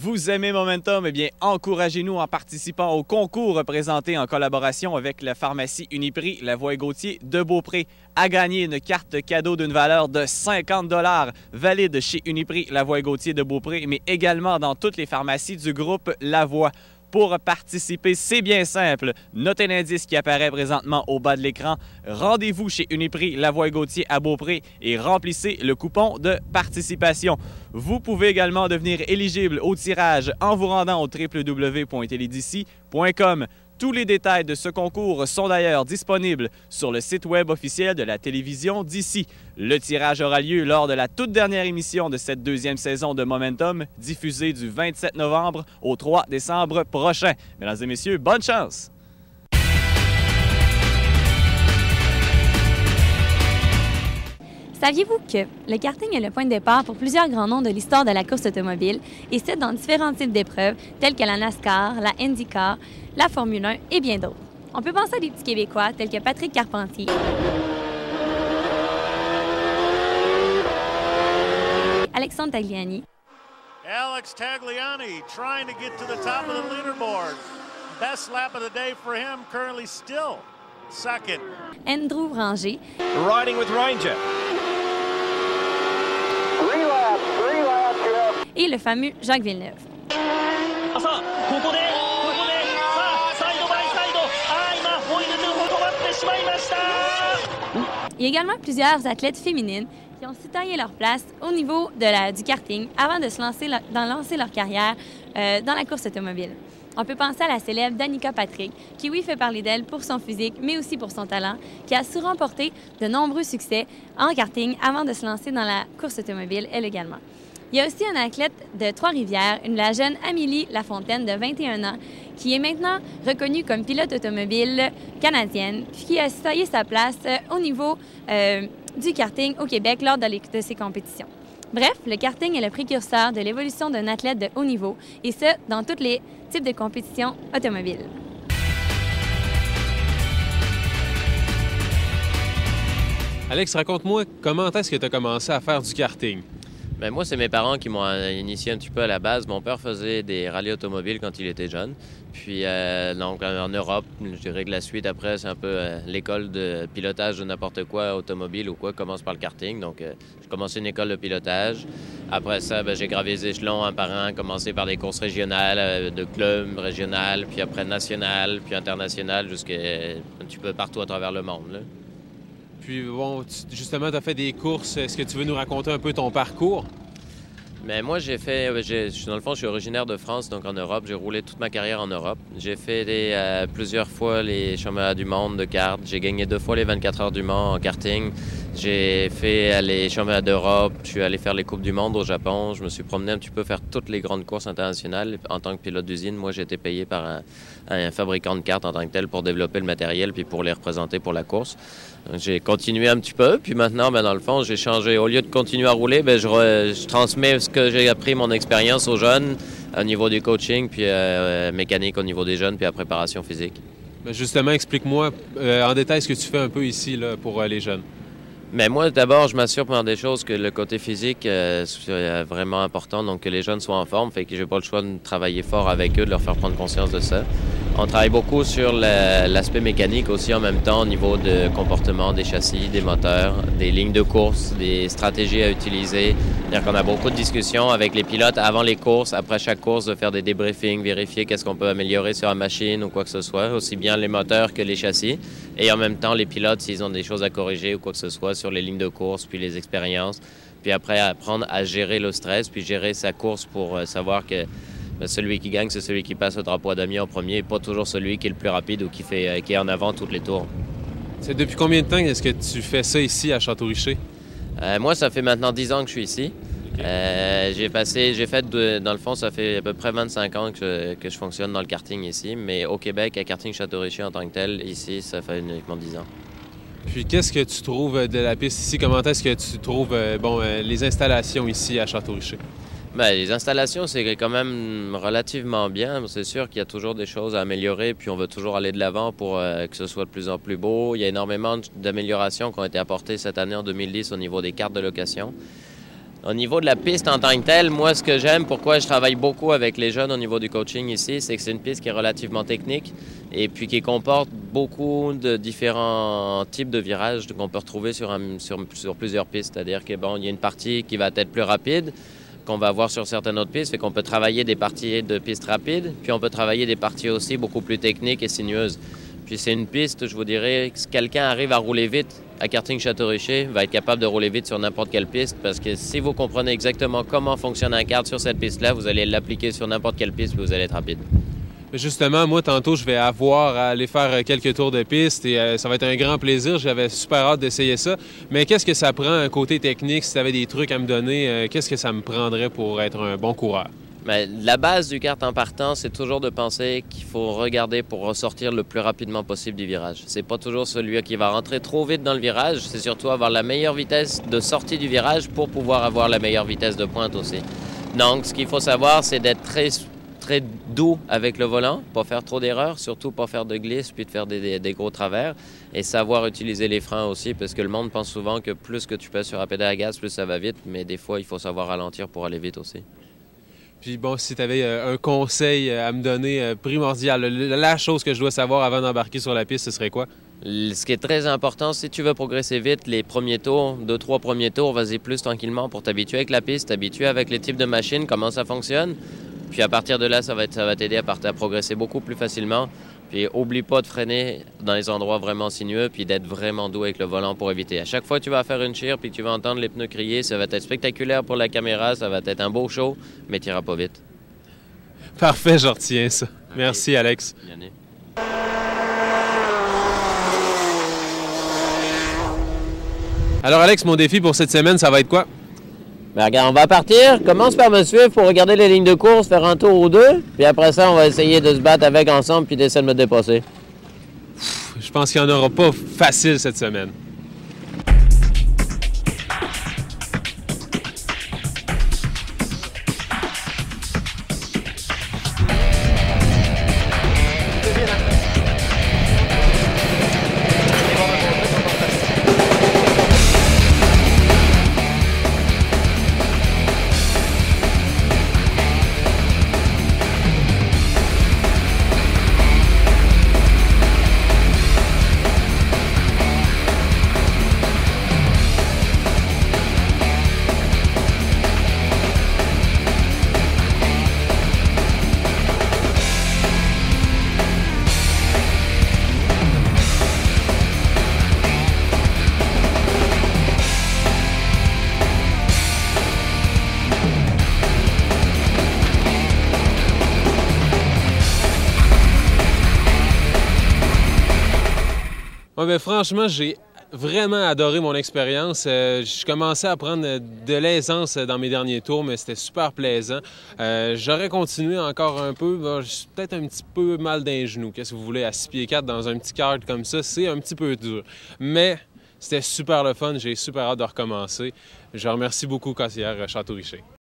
Vous aimez Momentum? Eh bien, encouragez-nous en participant au concours présenté en collaboration avec la pharmacie Uniprix Lavoie-Gautier de Beaupré. À gagner une carte cadeau d'une valeur de 50 $ valide chez Uniprix Lavoie-Gautier de Beaupré, mais également dans toutes les pharmacies du groupe Lavoie. Pour participer, c'est bien simple. Notez l'indice qui apparaît présentement au bas de l'écran. Rendez-vous chez Uniprix Lavoie-Gautier à Beaupré et remplissez le coupon de participation. Vous pouvez également devenir éligible au tirage en vous rendant au www.teledici.com. Tous les détails de ce concours sont d'ailleurs disponibles sur le site web officiel de la télévision d'ici. Le tirage aura lieu lors de la toute dernière émission de cette deuxième saison de Momentum, diffusée du 27 novembre au 3 décembre prochain. Mesdames et messieurs, bonne chance! Saviez-vous que le karting est le point de départ pour plusieurs grands noms de l'histoire de la course automobile, et ce, dans différents types d'épreuves, telles que la NASCAR, la IndyCar, la Formule 1 et bien d'autres. On peut penser à des petits Québécois tels que Patrick Carpentier, Alexandre Tagliani, Alex Tagliani trying to get to the top of the leaderboard. Best lap of the day for him, currently still second. Andrew Ranger, Riding with Ranger. Three laps, yeah. et le fameux Jacques Villeneuve. Il y a également plusieurs athlètes féminines qui ont su tailler leur place au niveau du karting avant de lancer leur carrière dans la course automobile. On peut penser à la célèbre Danica Patrick, qui, oui, fait parler d'elle pour son physique, mais aussi pour son talent, qui a su remporter de nombreux succès en karting avant de se lancer dans la course automobile, elle également. Il y a aussi un athlète de Trois-Rivières, la jeune Amélie Lafontaine, de 21 ans, qui est maintenant reconnue comme pilote automobile canadienne, puis qui a su tailler sa place au niveau du karting au Québec lors de ses compétitions. Bref, le karting est le précurseur de l'évolution d'un athlète de haut niveau, et ce, dans tous les types de compétitions automobiles. Alex, raconte-moi, comment est-ce que tu as commencé à faire du karting? Bien, moi, c'est mes parents qui m'ont initié un petit peu à la base. Mon père faisait des rallyes automobiles quand il était jeune. Puis, donc, en Europe, je dirais que la suite, après, c'est un peu l'école de pilotage de n'importe quoi, automobile ou quoi, commence par le karting. Donc, j'ai commencé une école de pilotage. Après ça, j'ai gravé les échelons un par un, commencé par des courses régionales, de clubs régionales, puis après nationales, puis internationales, jusqu'à un petit peu partout à travers le monde, là. Puis bon, justement, tu as fait des courses. Est-ce que tu veux nous raconter un peu ton parcours? Mais moi, dans le fond, je suis originaire de France, donc en Europe. J'ai roulé toute ma carrière en Europe. J'ai fait plusieurs fois les championnats du monde de kart. J'ai gagné 2 fois les 24 heures du Mans en karting. J'ai fait les championnats d'Europe. Je suis allé faire les Coupes du monde au Japon. Je me suis promené un petit peu faire toutes les grandes courses internationales. En tant que pilote d'usine, moi, j'ai été payé par un fabricant de karts en tant que tel pour développer le matériel puis pour les représenter pour la course. J'ai continué un petit peu, puis maintenant, dans le fond, j'ai changé. Au lieu de continuer à rouler, je transmets ce que j'ai appris, mon expérience aux jeunes, au niveau du coaching, puis mécanique au niveau des jeunes, puis la préparation physique. Justement, explique-moi en détail ce que tu fais un peu ici là, pour les jeunes. Mais moi, d'abord, je m'assure pendant des choses que le côté physique soit vraiment important, donc que les jeunes soient en forme, fait que j'ai pas le choix de travailler fort avec eux, de leur faire prendre conscience de ça. On travaille beaucoup sur l'aspect mécanique aussi en même temps au niveau de comportement des châssis, des moteurs, des lignes de course, des stratégies à utiliser. C'est-à-dire qu'on a beaucoup de discussions avec les pilotes avant les courses, après chaque course, de faire des débriefings, vérifier qu'est-ce qu'on peut améliorer sur la machine ou quoi que ce soit, aussi bien les moteurs que les châssis. Et en même temps, les pilotes, s'ils ont des choses à corriger ou quoi que ce soit sur les lignes de course, puis les expériences. Puis après, apprendre à gérer le stress, puis gérer sa course pour savoir que celui qui gagne, c'est celui qui passe le drapeau à damier en premier, et pas toujours celui qui est le plus rapide ou qui est en avant tous les tours. C'est depuis combien de temps est-ce que tu fais ça ici à Château-Richer? Moi, ça fait maintenant 10 ans que je suis ici. Okay. Dans le fond, ça fait à peu près 25 ans que je fonctionne dans le karting ici, mais au Québec, à Karting Château-Richer en tant que tel, ici, ça fait uniquement 10 ans. Puis qu'est-ce que tu trouves de la piste ici? Comment est-ce que tu trouves les installations ici à Château-Richer? Les installations, c'est quand même relativement bien. C'est sûr qu'il y a toujours des choses à améliorer, puis on veut toujours aller de l'avant pour que ce soit de plus en plus beau. Il y a énormément d'améliorations qui ont été apportées cette année en 2010 au niveau des cartes de location. Au niveau de la piste en tant que telle, moi, ce que j'aime, pourquoi je travaille beaucoup avec les jeunes au niveau du coaching ici, c'est que c'est une piste qui est relativement technique et puis qui comporte beaucoup de différents types de virages qu'on peut retrouver sur plusieurs pistes. C'est-à-dire qu'il y a une partie qui va être plus rapide, qu'on va avoir sur certaines autres pistes, fait qu'on peut travailler des parties de pistes rapides, puis on peut travailler des parties aussi beaucoup plus techniques et sinueuses. Puis c'est une piste, je vous dirais, que si quelqu'un arrive à rouler vite à Karting Château-Richer, va être capable de rouler vite sur n'importe quelle piste, parce que si vous comprenez exactement comment fonctionne un kart sur cette piste-là, vous allez l'appliquer sur n'importe quelle piste, puis vous allez être rapide. Justement, moi, tantôt, je vais avoir à aller faire quelques tours de piste et ça va être un grand plaisir. J'avais super hâte d'essayer ça. Mais qu'est-ce que ça prend, un côté technique? Si tu avais des trucs à me donner, qu'est-ce que ça me prendrait pour être un bon coureur? Bien, la base du kart en partant, c'est toujours de penser qu'il faut regarder pour ressortir le plus rapidement possible du virage. C'est pas toujours celui qui va rentrer trop vite dans le virage, c'est surtout avoir la meilleure vitesse de sortie du virage pour pouvoir avoir la meilleure vitesse de pointe aussi. Donc, ce qu'il faut savoir, c'est d'être très doux avec le volant, pas faire trop d'erreurs, surtout pas faire de glisse puis de faire des gros travers et savoir utiliser les freins aussi parce que le monde pense souvent que plus que tu pèses sur la pédale à gaz, plus ça va vite, mais des fois, il faut savoir ralentir pour aller vite aussi. Puis bon, si tu avais un conseil à me donner primordial, la chose que je dois savoir avant d'embarquer sur la piste, ce serait quoi? Ce qui est très important, si tu veux progresser vite, les premiers tours, 2-3 premiers tours, vas-y plus tranquillement pour t'habituer avec la piste, t'habituer avec les types de machines, comment ça fonctionne. Puis à partir de là, ça va t'aider à progresser beaucoup plus facilement. Puis oublie pas de freiner dans les endroits vraiment sinueux puis d'être vraiment doux avec le volant pour éviter. À chaque fois que tu vas faire une chire puis que tu vas entendre les pneus crier, ça va être spectaculaire pour la caméra, ça va être un beau show, mais tu n'iras pas vite. Parfait, je retiens ça. Merci, Alex. Yannick. Alors, Alex, mon défi pour cette semaine, ça va être quoi? Ben regarde, on va partir. Commence par me suivre pour regarder les lignes de course, faire un tour ou deux. Puis après ça, on va essayer de se battre avec ensemble puis d'essayer de me dépasser. Je pense qu'il n'y en aura pas facile cette semaine. Ouais, ben, franchement, j'ai vraiment adoré mon expérience. Je commençais à prendre de l'aisance dans mes derniers tours, mais c'était super plaisant. J'aurais continué encore un peu. Bon, j'ai peut-être un petit peu mal d'un genou. Qu'est-ce que vous voulez, à 6 pieds 4 dans un petit kart comme ça, c'est un petit peu dur. Mais c'était super le fun. J'ai super hâte de recommencer. Je remercie beaucoup Casière Château-Richer.